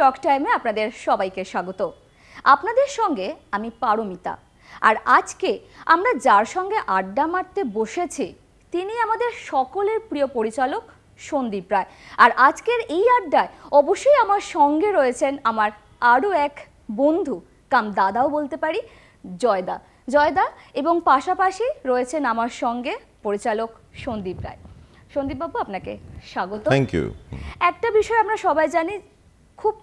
টক টাইমে আপনাদের সবাইকে স্বাগত। আপনাদের সঙ্গে আমি পারমিতা, আর আজকে আমরা যার সঙ্গে আড্ডা মারতে বসেছি তিনি আমাদের সকলের প্রিয় পরিচালক সন্দীপ রায়। আর আজকের এই আড্ডায় অবশ্যই আমার সঙ্গে রয়েছেন আমার আরও এক বন্ধু কাম দাদাও বলতে পারি, জয়দা, এবং পাশাপাশি রয়েছেন আমার সঙ্গে পরিচালক সন্দীপ রায়। সন্দীপ বাবু, আপনাকে স্বাগত। Thank you. একটা বিষয় আমরা সবাই জানি, খুব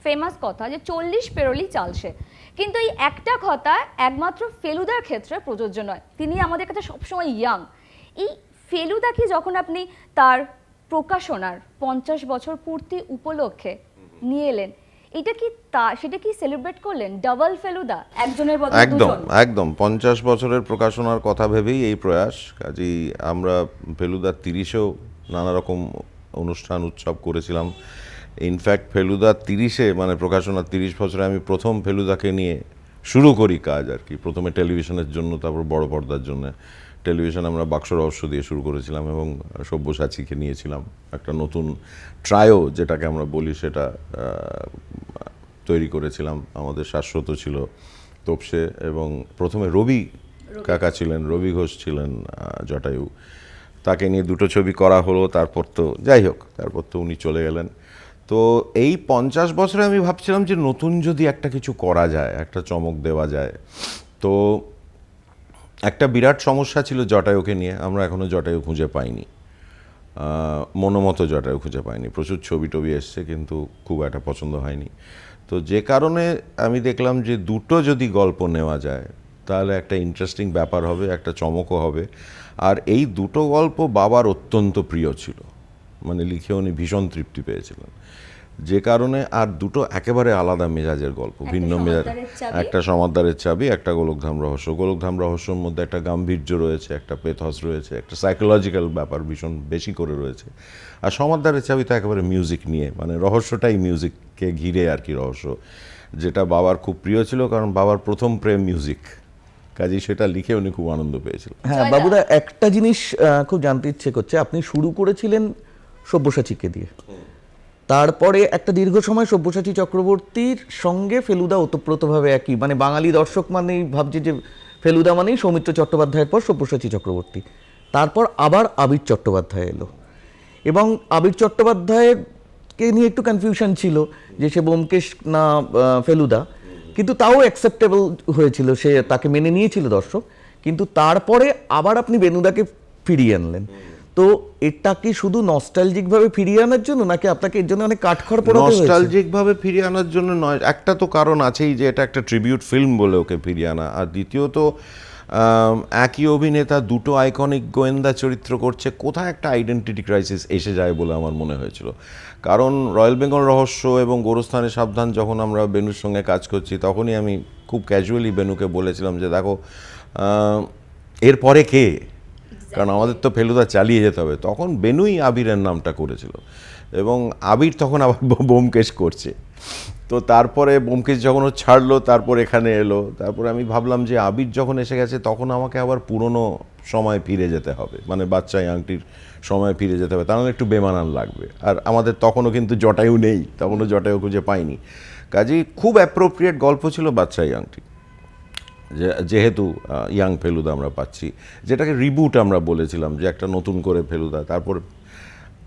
ফেমাস কথা যে 40 পেরোলি চালসে, কিন্তু এই একটা কথা একমাত্র ফেলুদার ক্ষেত্রে প্রযোজ্য নয়। তিনি আমাদের কাছে সবসময় ইয়াং। এই ফেলুদাকে যখন আপনি তার প্রকাশনার 50 বছর পূর্তি উপলক্ষে নিয়ে এলেন, সেটা কি সেলিব্রেট করলেন? ডাবল ফেলুদা, একজনের বদলে দুজন। একদম 50 বছরের প্রকাশনার কথা ভেবেই এই প্রয়াস। কাজেই আমরা ফেলুদার 30-এও নানা রকম অনুষ্ঠান উৎসব করেছিলাম। ইনফ্যাক্ট ফেলুদার 30-এ মানে প্রকাশনার 30 বছরে আমি প্রথম ফেলুদাকে নিয়ে শুরু করি কাজ আর কি। প্রথমে টেলিভিশনের জন্য, তারপর বড় পর্দার জন্য। টেলিভিশন আমরা বাক্স রহস্য দিয়ে শুরু করেছিলাম এবং সব্যসাচীকে নিয়েছিলাম। একটা নতুন ট্রায়ো যেটাকে আমরা বলি সেটা তৈরি করেছিলাম। আমাদের শাশ্বত ছিল তোপসে, এবং প্রথমে রবি কাকা ছিলেন, রবি ঘোষ ছিলেন জটায়ু। তাকে নিয়ে দুটো ছবি করা হলো। তারপর তো যাই হোক, তারপর তো উনি চলে গেলেন। তো এই 50 বছরে আমি ভাবছিলাম যে নতুন যদি একটা কিছু করা যায়, একটা চমক দেওয়া যায়। তো একটা বিরাট সমস্যা ছিল জটায়ুকে নিয়ে। আমরা এখনও জটায়ু খুঁজে পাইনি, মনোমতো জটায়ু খুঁজে পাইনি। প্রচুর ছবি টবি এসছে, কিন্তু খুব একটা পছন্দ হয়নি। তো যে কারণে আমি দেখলাম যে দুটো যদি গল্প নেওয়া যায় তাহলে একটা ইন্টারেস্টিং ব্যাপার হবে, একটা চমকও হবে। আর এই দুটো গল্প বাবার অত্যন্ত প্রিয় ছিল, মানে লিখে উনি ভীষণ তৃপ্তি পেয়েছিলেন। যে কারণে আর দুটো একেবারে আলাদা মেজাজের গল্প, ভিন্ন মেজাজ। একটা সমাদদারের চাবি, একটা গোলকধাম রহস্য। গোলকধাম রহস্যর মধ্যে একটা গাম্ভীর্য রয়েছে, একটা পেথস রয়েছে, একটা সাইকোলজিক্যাল ব্যাপার ভীষণ বেশি করে রয়েছে। আর সমাদদারের চাবি তো একেবারে মিউজিক নিয়ে, মানে রহস্যটাই মিউজিককে ঘিরে আর কি রহস্য, যেটা বাবার খুব প্রিয় ছিল, কারণ বাবার প্রথম প্রেম মিউজিক। কাজেই সেটা লিখে উনি খুব আনন্দ পেয়েছিলেন। হ্যাঁ বাবুদা, একটা জিনিস খুব জানতে ইচ্ছে করছে। আপনি শুরু করেছিলেন সব্যসাচীকে দিয়ে, তারপরে একটা দীর্ঘ সময় সব্যসাচী চক্রবর্তীর সঙ্গে ফেলুদা ওতপ্রোতভাবে একই, মানে বাঙালি দর্শক মানেই ভাবছে যে ফেলুদা মানেই সৌমিত্র চট্টোপাধ্যায়ের পর সব্যসাচী চক্রবর্তী। তারপর আবার আবির চট্টোপাধ্যায় এলো, এবং আবির চট্টোপাধ্যায়কে নিয়ে একটু কনফিউশন ছিল যে সে ব্যোমকেশ না ফেলুদা, কিন্তু তাও অ্যাকসেপ্টেবল হয়েছিল, সে তাকে মেনে নিয়েছিল দর্শক। কিন্তু তারপরে আবার আপনি বেনুদাকে ফিরিয়ে আনলেন। তো এটা কি শুধু নস্টালজিক ভাবে ফিরিয়ে আনার জন্য, নাকি আপনাকে এর জন্য অনেক কাঠখড় পোড়াতে হয়েছে? নস্টালজিক ভাবে ফিরিয়ে আনার জন্য নয়, একটা তো কারণ আছেই যে এটা একটা ট্রিবিউট ফিল্ম বলে ওকে ফিরিয়ে আনা। আর দ্বিতীয়ত একই অভিনেতা দুটো আইকনিক গোয়েন্দা চরিত্র করছে, কোথায় একটা আইডেন্টিটি ক্রাইসিস এসে যায় বলে আমার মনে হয়েছিল। কারণ রয়্যাল বেঙ্গল রহস্য এবং গোরস্থানে সাবধান যখন আমরা বেনুর সঙ্গে কাজ করছি, তখনই আমি খুব ক্যাজুয়ালি বেনুকে বলেছিলাম যে দেখো, এরপরে কে, কারণ আমাদের তো ফেলুদা চালিয়ে যেতে হবে। তখন বেনুই আবিরের নামটা করেছিল, এবং আবির তখন আবার ব্যোমকেশ করছে। তো তারপরে ব্যোমকেশ যখন ও ছাড়লো, তারপর এখানে এলো। তারপরে আমি ভাবলাম যে আবির যখন এসে গেছে, তখন আমাকে আবার পুরনো সময় ফিরে যেতে হবে, মানে বাচ্চা আংটির সময় ফিরে যেতে হবে, তাহলে একটু বেমানান লাগবে। আর আমাদের তখনও কিন্তু জটায়ু নেই, তখনও জটায়ু খুঁজে পাইনি। কাজেই খুব অ্যাপ্রোপ্রিয়েট গল্প ছিল বাচ্চা আংটি, যেহেতু ইয়াং ফেলুদা আমরা পাচ্ছি, যেটাকে রিবুট আমরা বলেছিলাম, যে একটা নতুন করে ফেলুদা। তারপর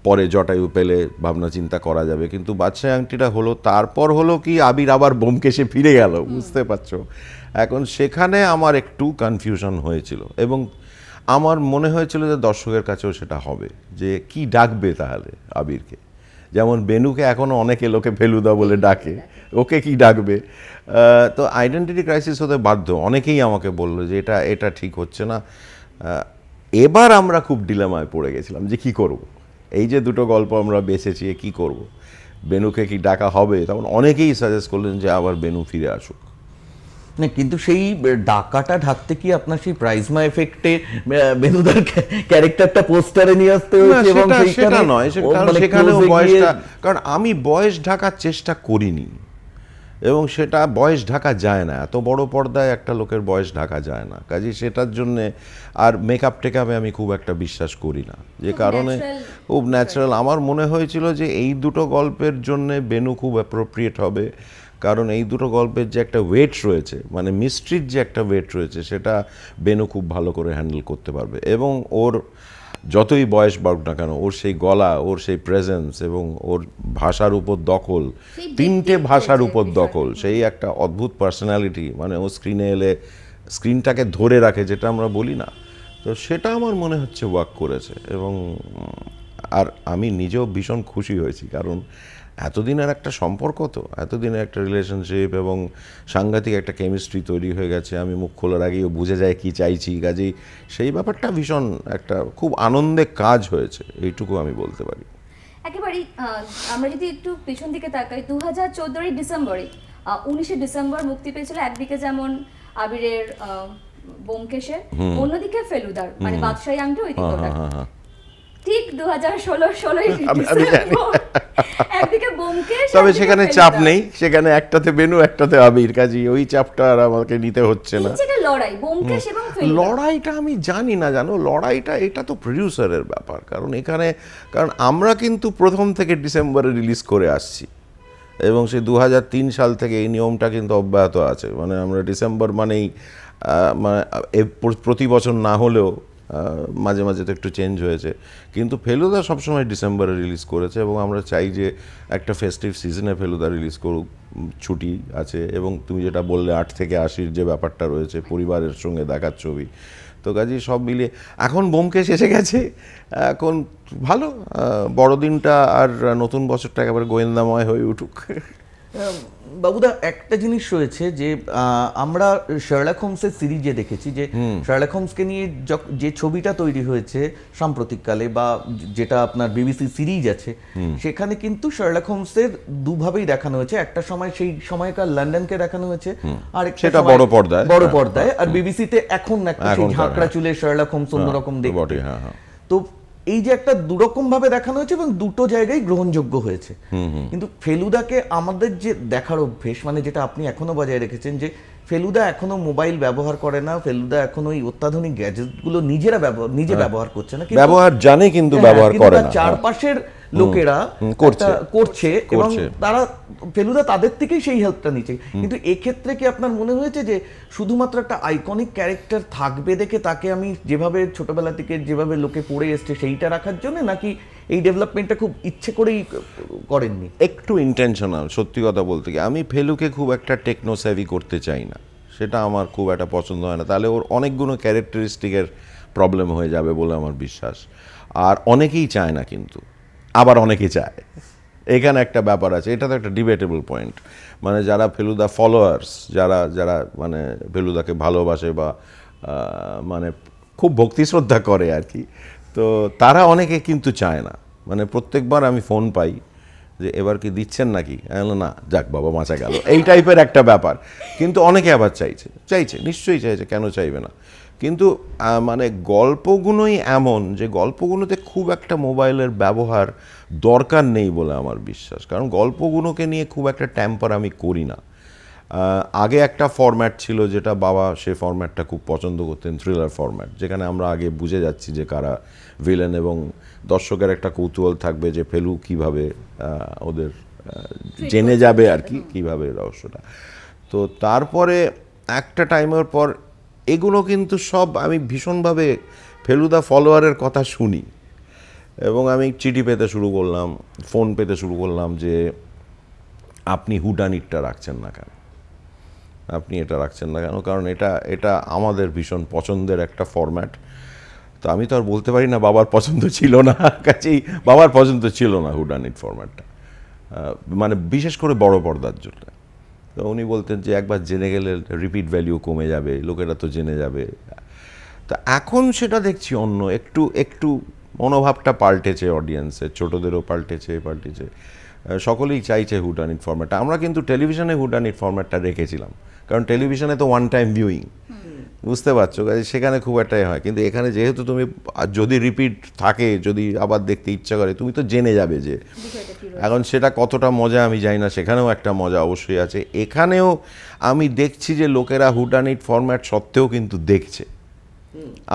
পরে জটায়ু পেলে ভাবনা চিন্তা করা যাবে, কিন্তু বাদশা আংটিটা হলো। তারপর হলো কি, আবির আবার ব্যোমকেশে ফিরে গেল, বুঝতে পারছো। এখন সেখানে আমার একটু কনফিউশন হয়েছিল, এবং আমার মনে হয়েছিল যে দর্শকের কাছেও সেটা হবে, যে কি ডাকবে তাহলে আবিরকে। যেমন বেনুকে এখনও অনেকে লোকে ফেলুদা বলে ডাকে, ওকে কি ডাকবে। তো আইডেন্টিটি ক্রাইসিস হতে বাধ্য। অনেকেই আমাকে বললো যে এটা ঠিক হচ্ছে না। এবার আমরা খুব ডিলেমায় পড়ে গেছিলাম যে কি করব। এই যে দুটো গল্প আমরা বেছেছি, কি করব, বেনুকে কি ডাকা হবে? তখন অনেকেই সাজেস্ট করলেন যে আবার বেনু ফিরে আসুক। না, কিন্তু সেই ডাকাটা ঢাকতে কি আপনার সেই প্রাইজমা এফেক্টে বেনুদার ক্যারেক্টারটা পোস্টারে নিয়ে আসতে হয়েছে? এবং সেটা নয়, কারণ সেখানেও বয়সটা, কারণ আমি বয়স ঢাকার চেষ্টা করিনি। এবং সেটা বয়স ঢাকা যায় না, এত বড় পর্দায় একটা লোকের বয়স ঢাকা যায় না, কাজেই সেটার জন্যে আর মেকআপ টেকআপে আমি খুব একটা বিশ্বাস করি না, যে কারণে খুব ন্যাচারাল আমার মনে হয়েছিল যে এই দুটো গল্পের জন্যে বেনু খুব অ্যাপ্রোপ্রিয়েট হবে, কারণ এই দুটো গল্পের যে একটা ওয়েট রয়েছে, মানে মিস্ট্রির যে একটা ওয়েট রয়েছে, সেটা বেনু খুব ভালো করে হ্যান্ডেল করতে পারবে। এবং ওর যতই বয়স বাড়ুক না কেন, ওর সেই গলা, ওর সেই প্রেজেন্স এবং ওর ভাষার উপর দখল, তিনটে ভাষার উপর দখল, সেই একটা অদ্ভুত পার্সোনালিটি, মানে ও স্ক্রিনে এলে স্ক্রিনটাকে ধরে রাখে, যেটা আমরা বলি না, তো সেটা আমার মনে হচ্ছে ওয়ার্ক করেছে। এবং আর আমি নিজেও ভীষণ খুশি হয়েছি, কারণ এতদিনের একটা সম্পর্ক, তো এতদিনের একটা রিলেশনশিপ এবং সাংঘাতিক একটা কেমিস্ট্রি তৈরি হয়ে গেছে, আমি মুখ খোলার আগেই ও বুঝে যায় কি চাইছি, কাজেই সেই ব্যাপারটা ভীষণ একটা খুব আনন্দের কাজ হয়েছে, এইটুকু আমি বলতে পারি। একেবারেই আমরা যদি একটু পিছন দিকে তাকাই, 2014 ডিসেম্বরে 19শে ডিসেম্বর মুক্তি পেয়েছিল একদিকে যেমন আবিরের ব্যোমকেশের, অন্যদিকে ফেলুদার মানে বাদশাহী আংটি ঐতিহ্যটা, ঠিক 2016 ডিসেম্বর একদিকে ব্যোমকেশ, তবে সেখানে চাপ নেই, সেখানে একটাতে বেনু একটাতে আবির, কাজী ওই চাপটা আর আমাকে নিতে হচ্ছে না। লড়াই ব্যোমকেশ এবং ফেলুদা, লড়াইটা আমি জানি না, জানো, লড়াইটা এটা তো প্রডিউসারের ব্যাপার, কারণ এখানে কারণ আমরা কিন্তু প্রথম থেকে ডিসেম্বরে রিলিজ করে আসছি এবং সেই 2003 সাল থেকে এই নিয়মটা কিন্তু অব্যাহত আছে, মানে আমরা ডিসেম্বর মানেই মানে প্রতি বছর না হলেও মাঝে মাঝে তো একটু চেঞ্জ হয়েছে, কিন্তু ফেলুদা সবসময় ডিসেম্বরে রিলিজ করেছে এবং আমরা চাই যে একটা ফেস্টিভ সিজনে ফেলুদা রিলিজ করুক, ছুটি আছে। এবং তুমি যেটা বললে 8 থেকে 80 যে ব্যাপারটা রয়েছে, পরিবারের সঙ্গে দেখার ছবি, তো কাজেই সব মিলিয়ে এখন ব্যোমকেশ এসে গেছে, এখন ভালো বড়দিনটা আর নতুন বছরটা একেবারে গোয়েন্দাময় হয়ে উঠুক। বাবুদা, একটা জিনিস রয়েছে যে আমরা শার্লক হোমসের সিরিজে দেখেছি যে শার্লক হোমসকে নিয়ে যে ছবিটা তৈরি হয়েছে সাম্প্রতিককালে বা যেটা আপনার বিবিসি সিরিজ আছে, সেখানে কিন্তু শার্লক হোমসের দুভাবেই দেখানো হয়েছে, একটা সময় সেই সময়কার লন্ডনকে দেখানো হয়েছে, আর সেটা বড় পর্দায়, আর বিবিসিতে এখন একটা ঝাঁকড়া চুলে শার্লক হোমস অন্যরকম দেখতে। তো এই যে একটা দুরকম ভাবে দেখানো হয়েছে এবং দুটো জায়গায় গ্রহণযোগ্য হয়েছে, কিন্তু ফেলুদাকে আমাদের যে দেখার অভ্যেস, মানে যেটা আপনি এখনো বজায় রেখেছেন, যে ফেলুদা এখনো মোবাইল ব্যবহার করে না, ফেলুদা এখনো এই অত্যাধুনিক গ্যাজেটগুলো নিজে ব্যবহার করছে না, ব্যবহার জানে কিন্তু ব্যবহার করে না, চারপাশের লোকেরা করছে এবং তারা ফেলুদা তাদের থেকেই সেই হেল্পটা নিচ্ছে। কিন্তু এক্ষেত্রে কি আপনার মনে হয়েছে যে শুধুমাত্র একটা আইকনিক ক্যারেক্টার থাকবে দেখে তাকে আমি যেভাবে ছোটবেলা থেকে যেভাবে লোকে পড়ে এসছে সেইটা রাখার জন্য, নাকি এই ডেভেলপমেন্টটা খুব ইচ্ছে করেই করেননি? একটু ইন্টেনশনাল, সত্যি কথা বলতে কি আমি ফেলুকে খুব একটা টেকনো সেভি করতে চাই না, সেটা আমার খুব একটা পছন্দ হয় না, তাহলে ওর অনেকগুলো ক্যারেক্টারিস্টিকের প্রবলেম হয়ে যাবে বলে আমার বিশ্বাস। আর অনেকেই চায় না, কিন্তু আবার অনেকে চায়, এখানে একটা ব্যাপার আছে, এটা তো একটা ডিবেটেবল পয়েন্ট। মানে যারা ফেলুদা ফলোয়ার্স, যারা মানে ফেলুদাকে ভালোবাসে বা মানে খুব ভক্তি শ্রদ্ধা করে আর কি, তো তারা অনেকে কিন্তু চায় না। মানে প্রত্যেকবার আমি ফোন পাই যে এবার কি দিচ্ছেন নাকি, না যাক বাবা বাঁচা গেল, এই টাইপের একটা ব্যাপার। কিন্তু অনেকে আবার চাইছে নিশ্চয়ই চাইছে, কেন চাইবে না। কিন্তু মানে গল্পগুলোই এমন যে গল্পগুলোতে খুব একটা মোবাইলের ব্যবহার দরকার নেই বলে আমার বিশ্বাস, কারণ গল্পগুলোকে নিয়ে খুব একটা ট্যাম্পার আমি করি না। আগে একটা ফরম্যাট ছিল যেটা বাবা সে ফরম্যাটটা খুব পছন্দ করতেন, থ্রিলার ফরম্যাট, যেখানে আমরা আগে বুঝে যাচ্ছি যে কারা ভিলেন এবং দর্শকের একটা কৌতূহল থাকবে যে ফেলু কিভাবে ওদের জেনে যাবে আর কি, কীভাবে রহস্যটা। তো তারপরে একটা টাইমের পর এগুলো কিন্তু সব আমি ভীষণভাবে ফেলুদা ফলোয়ারের কথা শুনি এবং আমি চিঠি পেতে শুরু করলাম, ফোন পেতে শুরু করলাম যে আপনি হুডানিটটা রাখছেন না কেন, আপনি এটা রাখছেন না কেন, কারণ এটা আমাদের ভীষণ পছন্দের একটা ফরম্যাট। তো আমি তো আর বলতে পারি না বাবার পছন্দ ছিল না, কাছেই বাবার পছন্দ ছিল না হুডানিট ফরম্যাটটা, মানে বিশেষ করে বড় পর্দার জন্য। তো উনি বলতেন যে একবার জেনে গেলে রিপিট ভ্যালিউ কমে যাবে, লোকেরা তো জেনে যাবে। তো এখন সেটা দেখছি অন্য একটু মনোভাবটা পাল্টেছে, অডিয়েন্সের ছোটদেরও পাল্টেছে, সকলেই চাইছে হুডানিট ফরম্যাটটা। আমরা কিন্তু টেলিভিশনে হুডানিট ফরম্যাটটা রেখেছিলাম, কারণ টেলিভিশনে তো ওয়ান টাইম ভিউইং, বুঝতে পারছো, কাজে সেখানে খুব একটাই হয়। কিন্তু এখানে যেহেতু তুমি যদি রিপিট থাকে, যদি আবার দেখতে ইচ্ছা করে, তুমি তো জেনে যাবে যে বিষয়টা কি রয়েছে। এখন সেটা কতটা মজা আমি জানি না, সেখানেও একটা মজা অবশ্যই আছে। এখানেও আমি দেখছি যে লোকেরা হুডানিট ফরম্যাট সত্ত্বেও কিন্তু দেখছে,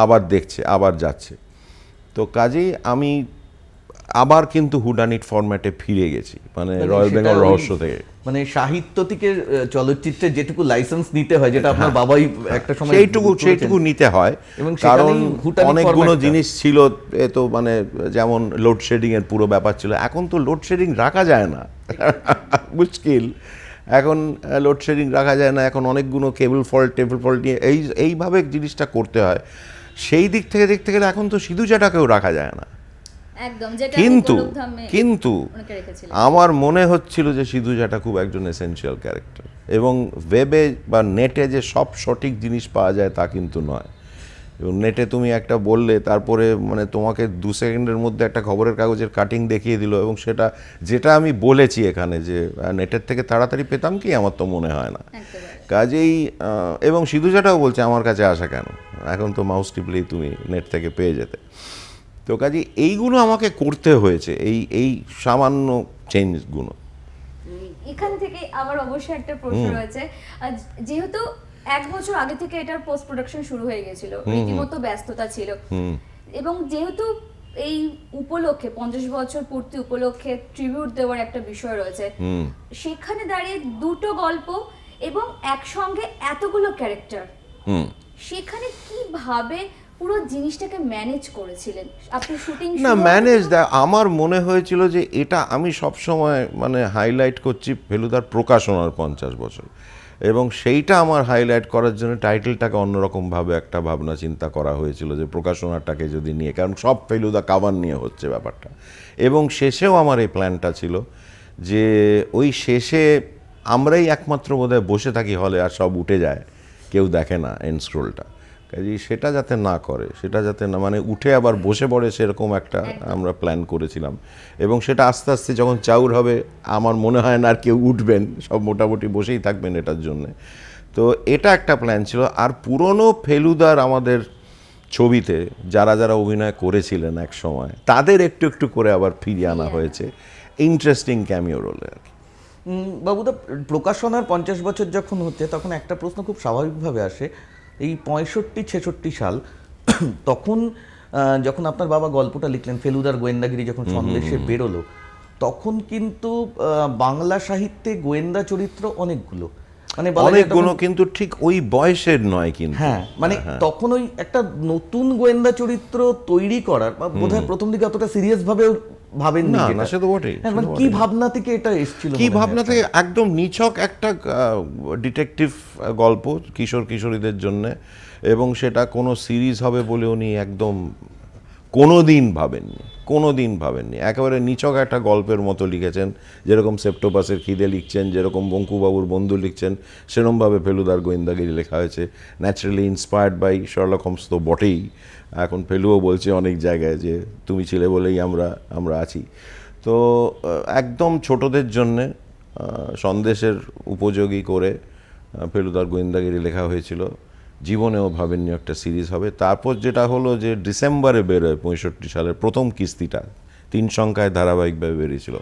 আবার দেখছে, আবার যাচ্ছে। তো কাজেই আমি আবার কিন্তু হুডানিট ফরম্যাটে ফিরে গেছি, মানে রয়্যাল সেটা বেঙ্গল ওই রহস্য থেকে। মানে সাহিত্য থেকে চলচ্চিত্রে যেটুকু লাইসেন্স নিতে হয়, যেটা আপনার বাবাই একটা সময় সেইটুকু নিতে হয়, এবং কারণ সেখানেই ভুটানি অনেকগুলো ফরম্যাটটা। জিনিস ছিল। এ তো মানে যেমন লোডশেডিং এর পুরো ব্যাপার ছিল, এখন তো লোডশেডিং রাখা যায় না, মুশকিল। এখন লোডশেডিং রাখা যায় না, এখন অনেকগুলো কেবল ফল্ট নিয়ে এইভাবে জিনিসটা করতে হয়। সেই দিক থেকে দেখতে গেলে এখন তো সিধুজাটাকেও রাখা যায় না। একদম, যেটা কিন্তু আমার মনে হচ্ছিল যে সিধুজাটা খুব একজন এসেনশিয়াল ক্যারেক্টার, এবং ওয়েবে বা নেটে যে সব সঠিক জিনিস পাওয়া যায় তা কিন্তু নয়। এবং নেটে তুমি একটা বললে, তারপরে মানে তোমাকে 2 সেকেন্ডের মধ্যে একটা খবরের কাগজের কাটিং দেখিয়ে দিল, এবং সেটা যেটা আমি বলেছি এখানে যে নেটের থেকে তাড়াতাড়ি পেতাম কি, আমার তো মনে হয় না। কাজেই এবং সিধুজাটাও বলছে আমার কাছে আসা কেন, এখন তো মাউস টিপলেই তুমি নেট থেকে পেয়ে যেতে। তো কাজে এইগুলো আমাকে করতে হয়েছে, এই সামান্য চেঞ্জগুলো। এখান থেকে আবার অবশ্যই একটা প্রশ্ন রয়েছে, যেহেতু 1 বছর আগে থেকে এটার পোস্ট প্রোডাকশন শুরু হয়ে গেছিল, রীতিমতো ব্যস্ততা ছিল, এবং যেহেতু এই উপলক্ষে 50 বছর পূর্তি উপলক্ষে ট্রিবিউট দেওয়ার একটা বিষয় রয়েছে, সেখানে দাঁড়িয়ে দুটো গল্প এবং একসঙ্গে এতগুলো ক্যারেক্টার, সেখানে কিভাবে পুরো জিনিসটাকে ম্যানেজ করেছিলেন আপনি? শুটিং না ম্যানেজ আমার মনে হয়েছিল যে এটা আমি সবসময় মানে হাইলাইট করছি ফেলুদার প্রকাশনার 50 বছর, এবং সেইটা আমার হাইলাইট করার জন্য টাইটেলটাকে অন্যরকমভাবে একটা ভাবনা চিন্তা করা হয়েছিল, যে প্রকাশনাটাকে যদি নিয়ে, কারণ সব ফেলুদা কাভার নিয়ে হচ্ছে ব্যাপারটা। এবং শেষেও আমার এই প্ল্যানটা ছিল যে ওই শেষে আমরাই একমাত্র বোধহয় বসে থাকি হলে, আর সব উঠে যায়, কেউ দেখে না এন্ড স্ক্রোলটা। কাজেই সেটা যাতে না করে, সেটা যাতে না মানে উঠে আবার বসে পড়ে, সেরকম একটা আমরা প্ল্যান করেছিলাম। এবং সেটা আস্তে আস্তে যখন চাউর হবে, আমার মনে হয় না আর কেউ উঠবেন, সব মোটামুটি বসেই থাকবেন এটার জন্যে। তো এটা একটা প্ল্যান ছিল। আর পুরনো ফেলুদার আমাদের ছবিতে যারা যারা অভিনয় করেছিলেন এক সময়, তাদের একটু একটু করে আবার ফিরিয়ে আনা হয়েছে ইন্টারেস্টিং ক্যামিও রোলে আর কি। বাবুদা, প্রকাশনার 50 বছর যখন হচ্ছে, তখন একটা প্রশ্ন খুব স্বাভাবিকভাবে আসে, এই 65-66 সাল, তখন যখন আপনার বাবা গল্পটা লিখলেন, ফেলুদার গোয়েন্দাগিরি যখন সন্দেশে বেরোলো, তখন কিন্তু বাংলা সাহিত্যে গোয়েন্দা চরিত্র অনেকগুলো, মানে অনেকগুলো, কিন্তু ঠিক ওই বয়সের নয় কিন্তু। হ্যাঁ, মানে তখন ওই একটা নতুন গোয়েন্দা চরিত্র তৈরি করার, বা বোধহয় প্রথম দিকে অতটা সিরিয়াস ভাবেও ভাবেননি। না, সে তো বটেই। মানে কি ভাবনা থেকে এটা এসেছিল? কি ভাবনা থেকে? একদম নিছক একটা ডিটেকটিভ গল্প কিশোর কিশোরীদের জন্য, এবং সেটা কোনো সিরিজ হবে বলে উনি একদম কোনোদিন ভাবেননি। একেবারে নিছক একটা গল্পের মতো লিখেছেন, যেরকম সেপ্টোপাসের খিদে লিখছেন, যেরকম বঙ্কুবাবুর বন্ধু লিখছেন, সেরকমভাবে ফেলুদার গোয়েন্দাগিরি লেখা হয়েছে। Naturally inspired by Sherlock Holmes তো বটেই, এখন ফেলুও বলছে অনেক জায়গায় যে তুমি ছিলে বলেই আমরা আছি। তো একদম ছোটদের জন্যে সন্দেশের উপযোগী করে ফেলুদার গোয়েন্দাগিরি লেখা হয়েছিল। জীবনেও ভাবেননি একটা সিরিজ হবে। তারপর যেটা হলো যে ডিসেম্বরে বেরোয় 65 সালের প্রথম কিস্তিটা, 3 সংখ্যায় ধারাবাহিকভাবে বেরিয়েছিল।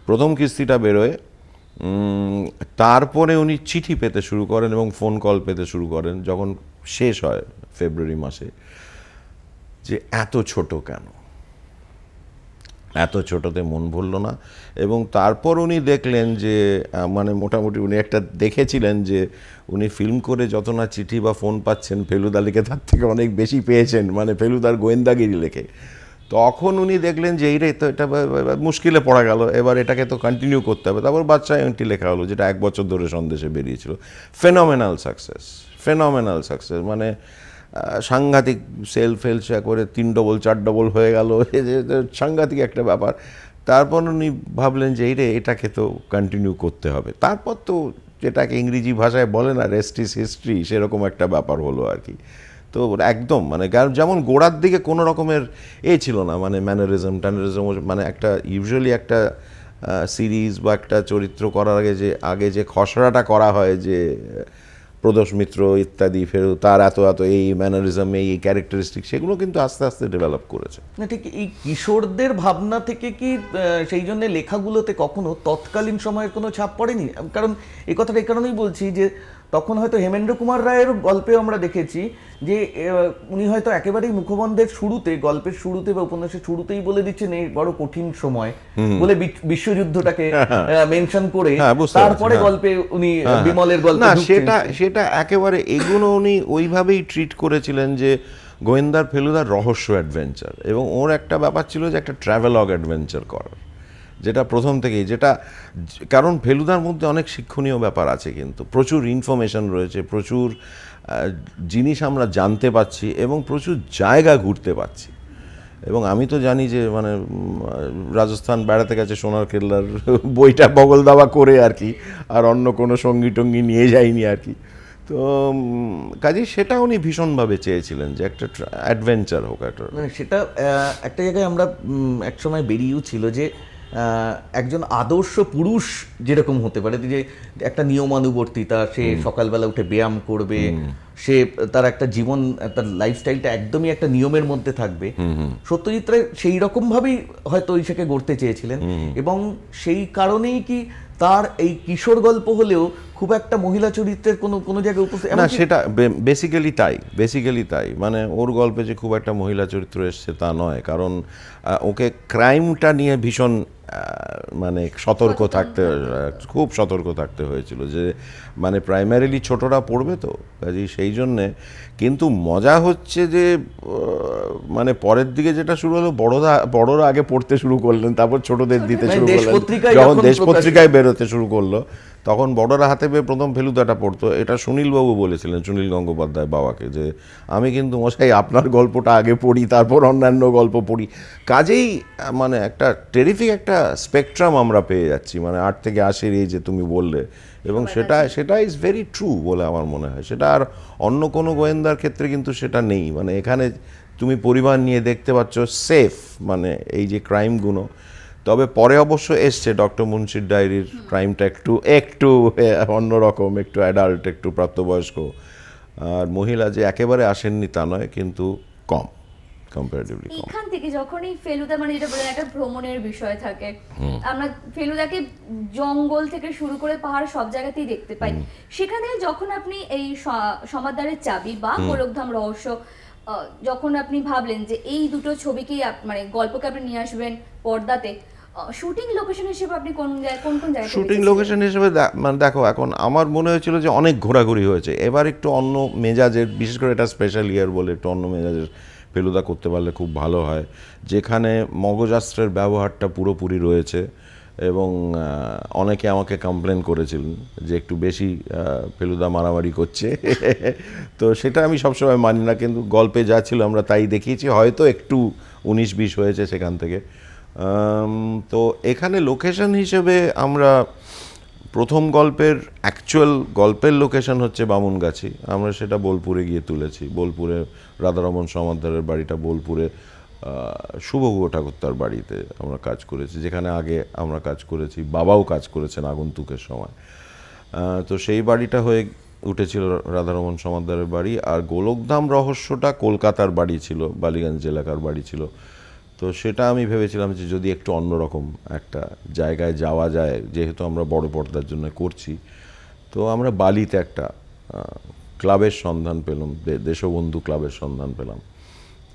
প্রথম কিস্তিটা বেরোয়, তারপরে উনি চিঠি পেতে শুরু করেন এবং ফোন কল পেতে শুরু করেন যখন শেষ হয় ফেব্রুয়ারি মাসে, যে এত ছোট কেন, এত ছোটতে মন ভরল না। এবং তারপর উনি দেখলেন যে মানে মোটামুটি উনি একটা দেখেছিলেন যে উনি ফিল্ম করে যত না চিঠি বা ফোন পাচ্ছেন, ফেলুদা লিখে তার থেকে অনেক বেশি পেয়েছেন, মানে ফেলুদার গোয়েন্দাগিরি লেখে। তখন উনি দেখলেন যে এইটাই তো, এটা মুশকিলে পড়া গেল, এবার এটাকে তো কন্টিনিউ করতে হবে। তারপর বাচ্চা এন্টি লেখা হলো, যেটা 1 বছর ধরে সন্দেশে বেরিয়েছিল। ফেনোমেনাল সাকসেস, মানে সাংঘাতিক সেল করে 3 ডবল 4 ডবল হয়ে গেল, সাংঘাতিক একটা ব্যাপার। তারপর উনি ভাবলেন যে এটাকে তো কন্টিনিউ করতে হবে। তারপর তো যেটাকে ইংরেজি ভাষায় বলে না রেস্ট ইজ হিস্ট্রি, সেরকম একটা ব্যাপার হলো আর কি। তো একদম মানে যেমন গোড়ার দিকে কোনো রকমের ছিল না, মানে ম্যানারিজম, মানে একটা ইউজুয়ালি একটা সিরিজ বা একটা চরিত্র করার আগে যে খসড়াটা করা হয়, যে প্রদোষ মিত্র ইত্যাদি, ফের তার এত এত এই ম্যানারিজম, এই ক্যারেক্টারিস্টিক, সেগুলো কিন্তু আস্তে আস্তে ডেভেলপ করেছে। না ঠিক এই কিশোরদের ভাবনা থেকে কি সেই জন্য লেখাগুলোতে কখনো তৎকালীন সময়ের কোনো ছাপ পড়েনি? কারণ এই কথাটা এই কারণেই বলছি যে তখন হয়তো হেমেন্দ্র কুমার রায়ের গল্পেও আমরা দেখেছি যে উনি হয়তো একেবারেই মুখবন্ধের শুরুতে, গল্পের শুরুতে বা উপন্যাসের শুরুতেই বলে দিচ্ছেন এই বড় কঠিন সময় বলে বিশ্বযুদ্ধটাকে মেনশন করে তারপরে গল্পে উনি বিমলের গল্প না, সেটা একেবারে এগুলো উনি ওইভাবেই ট্রিট করেছিলেন যে গোয়েন্দার ফেলুদার রহস্য অ্যাডভেঞ্চার, এবং ওর একটা ব্যাপার ছিল যে একটা ট্রাভেলগ অ্যাডভেঞ্চার করার, যেটা প্রথম থেকেই, যেটা কারণ ফেলুদার মধ্যে অনেক শিক্ষণীয় ব্যাপার আছে, কিন্তু প্রচুর ইনফরমেশন রয়েছে, প্রচুর জিনিস আমরা জানতে পাচ্ছি এবং প্রচুর জায়গা ঘুরতে পাচ্ছি। এবং আমি তো জানি যে মানে রাজস্থান বেড়াতে গেছে সোনার কেল্লার বইটা বগল দাবা করে আর কি, আর অন্য কোনো সঙ্গী টঙ্গী নিয়ে যায়নি আর কি। তো কাজেই সেটা উনি ভীষণভাবে চেয়েছিলেন যে একটা অ্যাডভেঞ্চার হোক একটা। মানে সেটা একটা জায়গায় আমরা এক সময় বেরিয়েও ছিল যে একজন আদর্শ পুরুষ যেরকম হতে পারে, যে একটা নিয়মানুবর্তিতা, সে সকালবেলা উঠে ব্যায়াম করবে, সে তার একটা জীবন, তার লাইফস্টাইলটা একদমই একটা নিয়মের মধ্যে থাকবে। সত্যজিৎ রায় সেই রকম ভাবেই হয়তো ঐশাকে গড়তে চেয়েছিলেন, এবং সেই কারণেই কি তার এই কিশোর গল্প হলেও খুব একটা মহিলা চরিত্রের কোনো জায়গায় উপস্থিত না, সেটা বেসিক্যালি তাই, মানে ওর গল্পে যে খুব একটা মহিলা চরিত্র এসছে তা নয়, কারণ ওকে ক্রাইমটা নিয়ে ভীষণ মানে খুব সতর্ক থাকতে হয়েছিল, যে মানে প্রাইমারিলি ছোটরা পড়বে তো কাজেই সেই জন্যে। কিন্তু মজা হচ্ছে যে মানে পরের দিকে যেটা শুরু হলো, বড়রা আগে পড়তে শুরু করলেন, তারপর ছোটদের দিতে শুরু করলেন, যখন দেশ পত্রিকায় বেরোতে শুরু করলো তখন বড়রা হাতে পেয়ে প্রথম ফেলুদাটা পড়তো। এটা সুনীলবাবু বলেছিলেন, সুনীল গঙ্গোপাধ্যায় বাবাকে, যে আমি কিন্তু মশাই আপনার গল্পটা আগে পড়ি, তারপর অন্যান্য গল্প পড়ি। কাজেই মানে একটা টেরিফিক একটা স্পেকট্রাম আমরা পেয়ে যাচ্ছি, মানে 8 থেকে 80 এই যে তুমি বললে, এবং সেটা ইজ ভেরি ট্রু বলে আমার মনে হয়। সেটা আর অন্য কোনো গোয়েন্দার ক্ষেত্রে কিন্তু সেটা নেই। মানে এখানে তুমি পরিবার নিয়ে দেখতে পাচ্ছ সেফ, মানে এই যে ক্রাইমগুলো। তবে পরে অবশ্য এসছে ডক্টর মুন্সির ডায়েরির ক্রাইমটা একটু অন্যরকম, একটু অ্যাডাল্ট, একটু প্রাপ্তবয়স্ক, আর মহিলা যে একেবারে আসেননি তা নয়, কিন্তু কম, কম্পারেটিভলি কম। এখান থেকে যখনই ফেলুদা, মানে যেটা বলেন একটা ভ্রমণের বিষয় থাকে, আমরা ফেলুদাকে জঙ্গল থেকে শুরু করে পাহাড় সব জায়গাতেই দেখতে পাই। সেখানে যখন আপনি এই সমাদদারের চাবি বা গোলকধাম রহস্য, যখন আপনি ভাবলেন যে এই দুটো ছবিকেই মানে গল্পকে আপনি নিয়ে আসবেন পর্দাতে, শুটিং লোকেশন হিসেবে আপনি কোন জায়গায় শুটিং লোকেশন হিসেবে মানে দেখো, এখন আমার মনে হয়েছিল যে অনেক ঘোরাঘুরি হয়েছে, এবার একটু অন্য মেজাজের, বিশেষ করে এটা স্পেশাল ইয়ার বলে একটু অন্য মেজাজের ফেলুদা করতে পারলে খুব ভালো হয়, যেখানে মগজাস্ত্রের ব্যবহারটা পুরোপুরি রয়েছে। এবং অনেকে আমাকে কমপ্লেন করেছিলেন যে একটু বেশি ফেলুদা মারামারি করছে তো সেটা আমি সবসময় মানি না, কিন্তু গল্পে যা ছিল আমরা তাই দেখিয়েছি, হয়তো একটু 19-20 হয়েছে সেখান থেকে। তো এখানে লোকেশন হিসেবে আমরা প্রথম অ্যাকচুয়াল গল্পের লোকেশন হচ্ছে বামুনগাছি, আমরা সেটা বোলপুরে গিয়ে তুলেছি। বোলপুরে রাধারমণ সমাদ্দারের বাড়িটা, বোলপুরে শুভগুহ ঠাকুরতার বাড়িতে আমরা কাজ করেছি, যেখানে আগে আমরা কাজ করেছি, বাবাও কাজ করেছেন আগন্তুকের সময়। তো সেই বাড়িটা হয়ে উঠেছিল রাধারমণ সমাদ্দারের বাড়ি। আর গোলকধাম রহস্যটা কলকাতার বাড়ি ছিল, বালিগঞ্জ এলাকার বাড়ি ছিল। তো সেটা আমি ভেবেছিলাম যে যদি একটু অন্যরকম একটা জায়গায় যাওয়া যায়, যেহেতু আমরা বড় পর্দার জন্য করছি, তো আমরা বালিতে একটা ক্লাবের সন্ধান পেলাম, দেশবন্ধু ক্লাবের সন্ধান পেলাম।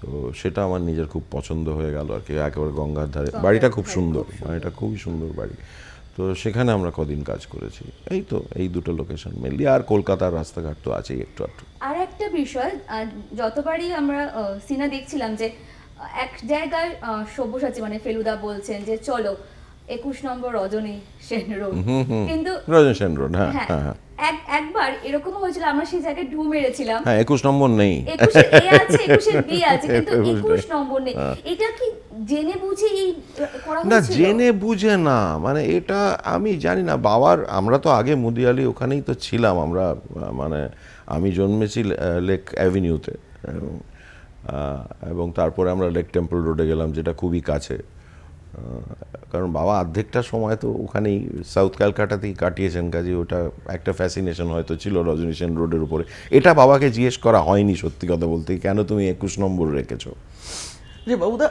তো সেটা আমার নিজের খুব পছন্দ হয়ে গেল আর কি, একেবারে গঙ্গার ধারে। বাড়িটা খুব সুন্দর, বাড়িটা খুবই সুন্দর বাড়ি। তো সেখানে আমরা কদিন কাজ করেছি। এই দুটো লোকেশন মেনলি, আর কলকাতার রাস্তাঘাট তো আছেই একটু একটু। আর একটা বিষয়, যতবারই আমরা সিনা দেখছিলাম যে এক জায়গায় সব্যসাচী মানে ফেলুদা বলছেন যে চলো 21 নম্বর রজনী সেন রোড, কিন্তু রজনী সেন রোড, হ্যাঁ হ্যাঁ, একবার এরকম হয়েছিল, আমরা সেই জায়গায় ঢু মেরেছিলাম। হ্যাঁ, 21 নম্বর নেই, 21 এ আছে, 21 এ বি আছে, কিন্তু 21 নম্বর নেই। এটা কি জেনে বুঝে এই করা হয়েছিল? না, জেনে বুঝে না, মানে এটা আমি জানি না। আমরা তো আগে মুদিয়ালি ওখানেই তো ছিলাম আমরা, মানে আমি জন্মেছি লেক অ্যাভিনিউতে, এবং তারপরে আমরা লেক টেম্পল রোডে গেলাম, যেটা খুবই কাছে। কারণ বাবা অর্ধেকটা সময় তো ওখানেই সাউথ ক্যালকাটাতেই কাটিয়েছেন, কাজে ওটা একটা ফ্যাসিনেশন হয়তো ছিল রজনী সেন রোডের উপরে। এটা বাবাকে জিজ্ঞেস করা হয়নি সত্যি কথা বলতে, কেন তুমি 21 নম্বর রেখেছো। যে বাবুদা,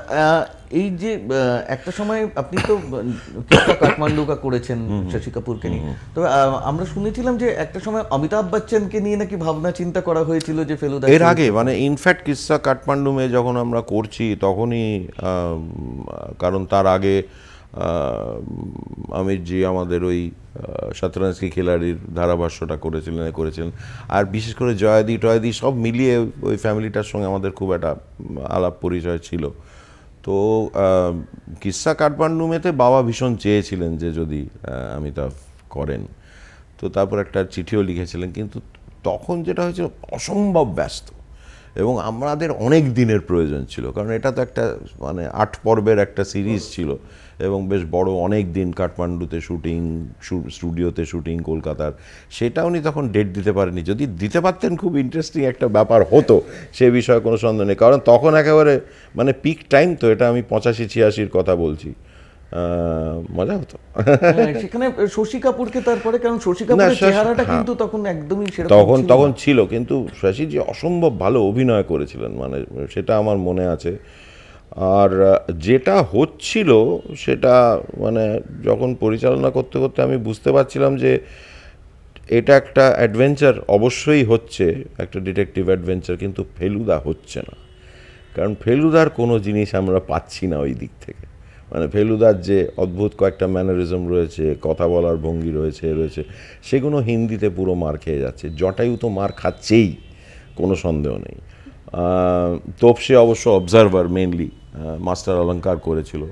এই যে একটা সময় আপনি তো কিসকা কাঠমান্ডু কা করেছেন শশী কাপুরকে নিয়ে, তবে আমরা শুনেছিলাম যে একটা সময় অমিতাভ বচ্চনকে নিয়ে নাকি ভাবনা চিন্তা করা হয়েছিল যে ফেলুদা এর আগে, মানে ইনফ্যাক্ট কিসসা কাঠমান্ডু মে যখন আমরা করছি তখনই, কারণ তার আগে আমিরজি আমাদের ওই শতরঞ্জ কি খিলাড়ির ধারাভাষ্যটা করেছিলেন, আর বিশেষ করে জয়াদি টয়াদি সব মিলিয়ে ওই ফ্যামিলিটার সঙ্গে আমাদের খুব একটা আলাপ পরিচয় ছিল। তো কিসসা কাঠমান্ডু মেতে বাবা ভীষণ চেয়েছিলেন যে যদি অমিতাভ করেন, তো তারপর একটা চিঠিও লিখেছিলেন, কিন্তু তখন যেটা হয়েছিল অসম্ভব ব্যস্ত এবং আমাদের অনেক দিনের প্রয়োজন ছিল, কারণ এটা তো একটা মানে 8 পর্বের একটা সিরিজ ছিল এবং বেশ বড়, অনেক দিন কাঠমান্ডুতে শুটিং, স্টুডিওতে শুটিং কলকাতার, সেটা উনি তখন ডেট দিতে পারেনি। যদি দিতে পারতেন খুব ইন্টারেস্টিং একটা ব্যাপার হতো, সে বিষয়ে কোনো সন্দেহ নেই, কারণ তখন একেবারে মানে পিক টাইম, তো এটা আমি 85-86 কথা বলছি, মজা হতো। সেখানে শশী কাপুরকে তারপরে, কারণ শশী কাপুরের চেহারাটা কিন্তু তখন একদমই সেরকম তখন ছিল, কিন্তু শশীজি অসম্ভব ভালো অভিনয় করেছিলেন, মানে সেটা আমার মনে আছে। আর যেটা হচ্ছিল সেটা মানে যখন পরিচালনা করতে করতে আমি বুঝতে পারছিলাম যে এটা একটা অ্যাডভেঞ্চার অবশ্যই হচ্ছে, একটা ডিটেকটিভ অ্যাডভেঞ্চার, কিন্তু ফেলুদা হচ্ছে না, কারণ ফেলুদার কোনো জিনিস আমরা পাচ্ছি না ওই দিক থেকে। মানে ফেলুদার যে অদ্ভুত কয়েকটা ম্যানারিজম রয়েছে, কথা বলার ভঙ্গি রয়েছে সেগুলো হিন্দিতে পুরো মার খেয়ে যাচ্ছে। জটায়ু তো মার খাচ্ছেই, কোনো সন্দেহ নেই। তোপসে অবশ্য অবজারভার মেনলি মাস্টার অলঙ্কার করেছিল,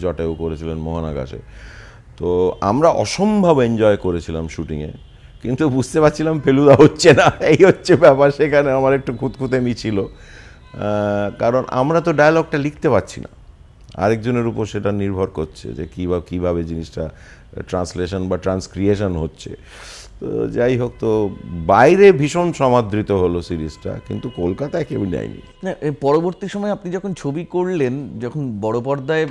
জটায়ু করেছিলেন মোহন আকাশে। তো আমরা অসম্ভব এনজয় করেছিলাম শুটিংয়ে, কিন্তু বুঝতে পারছিলাম ফেলুদা হচ্ছে না, এই হচ্ছে ব্যাপার। সেখানে আমার একটু খুঁতখুঁতেমি ছিল, কারণ আমরা তো ডায়ালগটা লিখতে পারছি না, আরেকজনের উপর সেটা নির্ভর করছে যে কীভাবে জিনিসটা ট্রান্সলেশন বা ট্রান্সক্রিয়েশন হচ্ছে। তো যাই হোক, তো বাইরে ভীষণ সমাদৃত হলো সিরিজটা, কিন্তু কলকাতায় কেউ নেয়নি। না, পরবর্তী সময় আপনি যখন ছবি করলেন, যখন বড় পর্দায়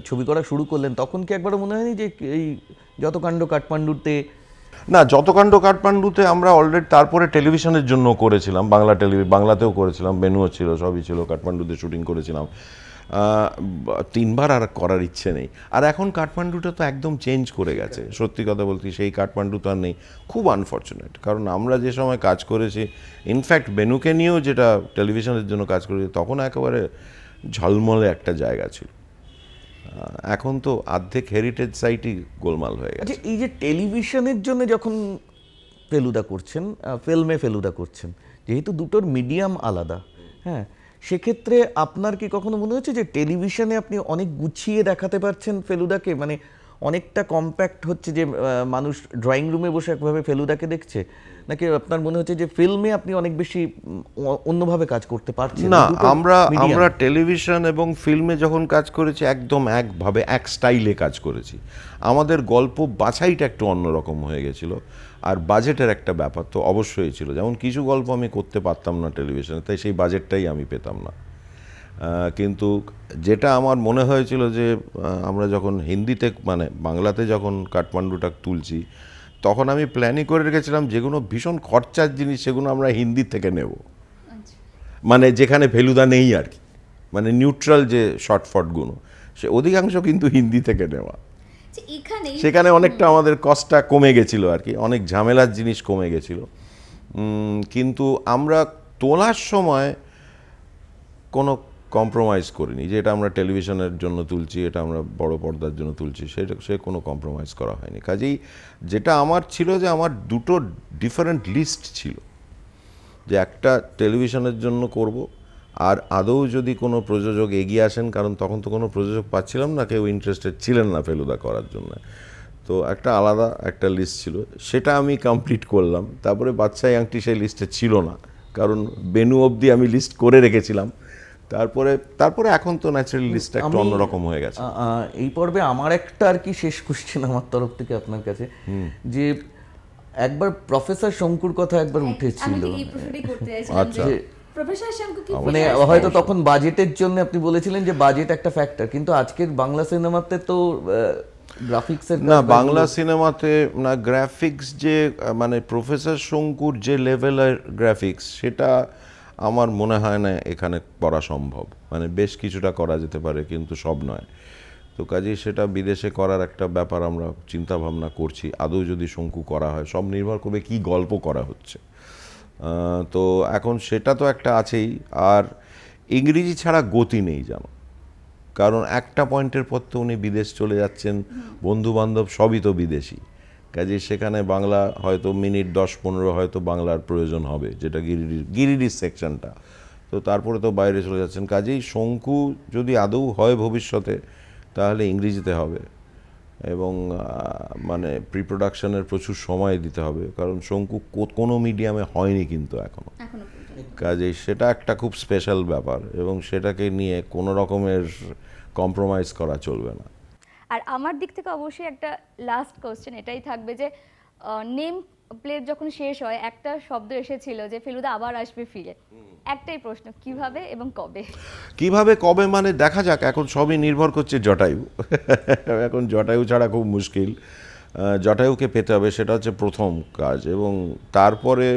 ছবি করা শুরু করলেন, তখন কি একবারও মনে হয়নি যে এই যত কাণ্ড কাঠমান্ডুতে? না, যতকাণ্ড কাঠমান্ডুতে আমরা অলরেডি তারপরে টেলিভিশনের জন্য করেছিলাম, বাংলাতেও করেছিলাম, বেনুও ছিল, সবই ছিল, কাঠমান্ডুতে শুটিং করেছিলাম 3 বার, আর করার ইচ্ছে নেই। আর এখন কাঠমান্ডুটা তো একদম চেঞ্জ করে গেছে, সত্যি কথা বলতে সেই কাঠমান্ডু তো আর নেই। খুব আনফর্চুনেট, কারণ আমরা যে সময় কাজ করেছি, ইনফ্যাক্ট বেনুকে নিয়েও যেটা টেলিভিশনের জন্য কাজ করেছি, তখন একেবারে ঝলমলে একটা জায়গা ছিল। এখন তো অর্ধেক হেরিটেজ সাইটই গোলমাল হয়ে গেছে। আচ্ছা, এই যে টেলিভিশনের জন্য যখন ফেলুদা করছেন, ফিল্মে ফেলুদা করছেন, যেহেতু দুটোর মিডিয়াম আলাদা, হ্যাঁ, সেক্ষেত্রে আপনার কি কখনো মনে হচ্ছে যে টেলিভিশনে আপনি অনেক গুছিয়ে দেখাতে পারছেন ফেলুদাকে, মানে অনেকটা কম্প্যাক্ট হচ্ছে, যে মানুষ ড্রয়িং রুমে বসে একভাবে ফেলুদাকে দেখছে, নাকি আপনার মনে হচ্ছে যে ফিল্মে আপনি অনেক বেশি অন্যভাবে কাজ করতে পারছেন? না, আমরা টেলিভিশন এবং ফিল্মে যখন কাজ করেছি একদম একভাবে এক স্টাইলে কাজ করেছি। আমাদের গল্প বাছাইটা একটু অন্যরকম হয়ে গেছিল, আর বাজেটের একটা ব্যাপার তো অবশ্যই ছিল। যেমন কিছু গল্প আমি করতে পারতাম না টেলিভিশনে, তাই সেই বাজেটটাই আমি পেতাম না। কিন্তু যেটা আমার মনে হয়েছিল যে আমরা যখন হিন্দিতে মানে বাংলাতে যখন কাঠমান্ডুটা তুলছি, তখন আমি প্ল্যানই করে রেখেছিলাম যেগুলো ভীষণ খরচার জিনিস সেগুলো আমরা হিন্দি থেকে নেব, মানে যেখানে ফেলুদা নেই আর কি, মানে নিউট্রাল যে শর্টফটগুলো, সে অধিকাংশ কিন্তু হিন্দি থেকে নেওয়া। সেখানে অনেকটা আমাদের কস্টটা কমে গেছিল আর কি, অনেক ঝামেলার জিনিস কমে গেছিল। কিন্তু আমরা তোলার সময় কোনো কম্প্রোমাইজ করিনি, যে এটা আমরা টেলিভিশনের জন্য তুলছি, এটা আমরা বড় পর্দার জন্য তুলছি, সে কোনো কম্প্রোমাইজ করা হয়নি। কাজেই যেটা আমার ছিল যে আমার দুটো ডিফারেন্ট লিস্ট ছিল, যে একটা টেলিভিশনের জন্য করব, আর আদৌ যদি কোনো প্রযোজক এগিয়ে আসেন, কারণ তখন তো কোনো প্রযোজক পাচ্ছিলাম না, কেউ ইন্টারেস্টেড ছিলেন না ফেলুদা করার জন্য, তো একটা আলাদা একটা লিস্ট ছিল, সেটা আমি কমপ্লিট করলাম। তারপরে বাদশাহী আংটি সেই লিস্টে ছিল না, কারণ বেনু অবধি আমি লিস্ট করে রেখেছিলাম। তারপরে এখন তো ন্যাচারালি লিস্টটা একটু অন্যরকম হয়ে গেছে। এই পর্বে আমার একটা আর কি শেষ কোশ্চেন আমার তরফ থেকে আপনার কাছে, যে একবার প্রফেসর শঙ্কুর কথা একবার উঠেছিল, আচ্ছা, প্রফেসর শঙ্কু কি মানে হয়তো তখন বাজেটের জন্য আপনি বলেছিলেন যে বাজেট একটা ফ্যাক্টর, কিন্তু আজকের বাংলা সিনেমাতে তো গ্রাফিক্সের না, বাংলা সিনেমাতে না গ্রাফিক্স যে মানে প্রফেসর শঙ্কুর যে লেভেলের গ্রাফিক্স, সেটা আমার মনে হয় না এখানে করা সম্ভব। মানে বেশ কিছুটা করা যেতে পারে কিন্তু সব নয়। তো কাজেই সেটা বিদেশে করার একটা ব্যাপার আমরা চিন্তা ভাবনা করছি, আদৌ যদি শঙ্কু করা হয়। সব নির্ভর করবে কি গল্প করা হচ্ছে। তো এখন সেটা তো একটা আছেই। আর ইংরেজি ছাড়া গতি নেই জানো, কারণ একটা পয়েন্টের পর তো উনি বিদেশ চলে যাচ্ছেন, বন্ধু বান্ধব সবই তো বিদেশি। কাজে সেখানে বাংলা হয়তো মিনিট 10-15 হয়তো বাংলার প্রয়োজন হবে, যেটা গিরিডির সেকশনটা। তো তারপরে তো বাইরে চলে যাচ্ছেন। কাজেই শঙ্কু যদি আদৌ হয় ভবিষ্যতে, তাহলে ইংরেজিতে হবে এবং মানে প্রি প্রোডাকশনের প্রচুর সময় দিতে হবে, কারণ শঙ্কু কোনো মিডিয়ামে হয়নি কিন্তু এখনো। কাজেই সেটা একটা খুব স্পেশাল ব্যাপার এবং সেটাকে নিয়ে কোনো রকমের কম্প্রোমাইজ করা চলবে না। আর আমার দিক থেকে অবশ্যই একটা লাস্ট কোশ্চেন এটাই থাকবে যে নেম প্লেট যখন শেষ হয় একটা শব্দ এসেছিল যে ফেলুদা আবার আসবে ফিরে। একটাই প্রশ্ন, কিভাবে এবং কবে? কিভাবে কবে মানে দেখা যাক, এখন সবই নির্ভর করছে জটায়ু। এখন জটায়ু ছাড়া খুব মুশকিল। জটায়ুকে পেতে হবে, সেটা হচ্ছে প্রথম কাজ। এবং তারপরে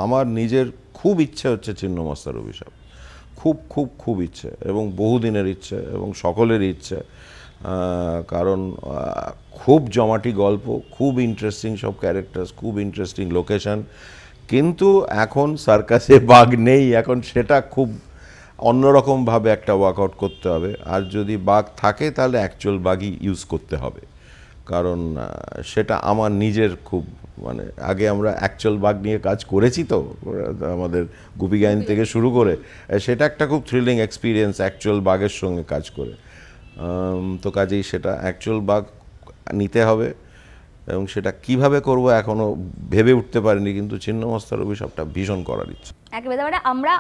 আমার নিজের খুব ইচ্ছে হচ্ছে ছিন্নমস্তার অভিশাপ, খুব খুব খুব ইচ্ছে এবং বহুদিনের ইচ্ছে এবং সকলেরই ইচ্ছে। কারণ খুব জমাটি গল্প, খুব ইন্টারেস্টিং সব ক্যারেক্টার্স, খুব ইন্টারেস্টিং লোকেশন। কিন্তু এখন সার্কাসে বাঘ নেই, এখন সেটা খুব অন্যরকমভাবে একটা ওয়ার্কআউট করতে হবে। আর যদি বাঘ থাকে তাহলে অ্যাকচুয়াল বাঘই ইউজ করতে হবে, কারণ সেটা আমার নিজের খুব মানে আগে আমরা অ্যাকচুয়াল বাঘ নিয়ে কাজ করেছি তো আমাদের গুপি গাইন থেকে শুরু করে, সেটা একটা খুব থ্রিলিং এক্সপিরিয়েন্স অ্যাকচুয়াল বাঘের সঙ্গে কাজ করে। তো কাজেই সেটা অ্যাকচুয়াল বাঘ নিতে হবে এবং সেটা কিভাবে করব এখনো ভেবে উঠতে পারিনি, কিন্তু ছিন্নমস্তার অভিশাপটা ভীষণ করার ইচ্ছে। একেবারে আমরা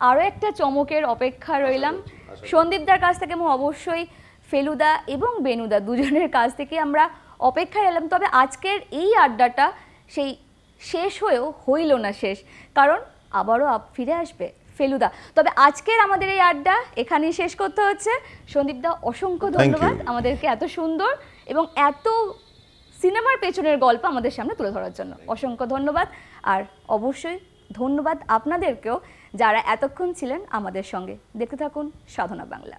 আরও একটা চমকের অপেক্ষা রইলাম সন্দীপদার কাছ থেকে এবং অবশ্যই ফেলুদা এবং বেনুদা দুজনের কাছ থেকে আমরা অপেক্ষায় এলাম। তবে আজকের এই আড্ডাটা সেই শেষ হয়েও হইল না শেষ, কারণ আবারও ফিরে আসবে ফেলুদা। তবে আজকের আমাদের এই আড্ডা এখানেই শেষ করতে হচ্ছে। সন্দীপদা অসংখ্য ধন্যবাদ আমাদেরকে এত সুন্দর এবং এত সিনেমার পেছনের গল্প আমাদের সামনে তুলে ধরার জন্য। অসংখ্য ধন্যবাদ। আর অবশ্যই ধন্যবাদ আপনাদেরকেও যারা এতক্ষণ ছিলেন আমাদের সঙ্গে। দেখতে থাকুন সাধনা বাংলা।